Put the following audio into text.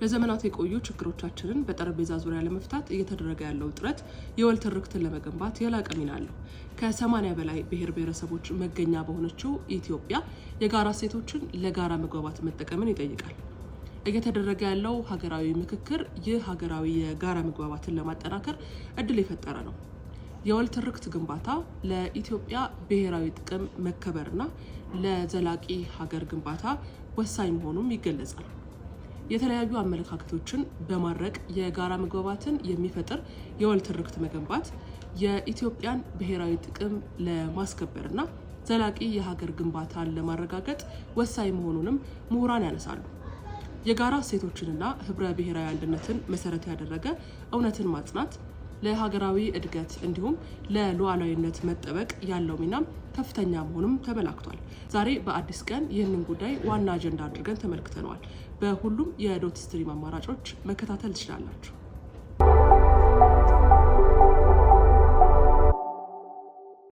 ለዘመናት የቆዩ ችግሮቻችንን በጠረጴዛ ዙሪያ ለመፍታት እየተደረገ ያለው ጥረት የወል ትርክትን ለመገንባት የላቀ ሚና አለው። ከ80 በላይ ብሔር ብሔረሰቦች መገኛ በሆነችው ኢትዮጵያ የጋራ እሴቶችን ለጋራ መግባባት መጠቀምን ይጠይቃል። እየተደረገ ያለው ሀገራዊ ምክክር ይህ ሀገራዊ የጋራ መግባባትን ለማጠናከር እድል የፈጠረ ነው። የወል ትርክት ግንባታ ለኢትዮጵያ ብሔራዊ ጥቅም መከበርና ለዘላቂ ሀገር ግንባታ ወሳኝ መሆኑም ይገለጻል። የተለያዩ አመለካከቶችን በማድረግ የጋራ መግባባትን የሚፈጥር የወል ትርክት መገንባት የኢትዮጵያን ብሔራዊ ጥቅም ለማስከበርና ዘላቂ የሀገር ግንባታን ለማረጋገጥ ወሳኝ መሆኑንም ምሁራን ያነሳሉ። የጋራ እሴቶችንና ህብረ ብሔራዊ አንድነትን መሰረት ያደረገ እውነትን ማጽናት ለሀገራዊ እድገት እንዲሁም ለሉዓላዊነት መጠበቅ ያለው ሚናም ከፍተኛ መሆኑም ተመላክቷል። ዛሬ በአዲስ ቀን ይህንን ጉዳይ ዋና አጀንዳ አድርገን ተመልክተነዋል። በሁሉም የዶት ስትሪም አማራጮች መከታተል ትችላላችሁ።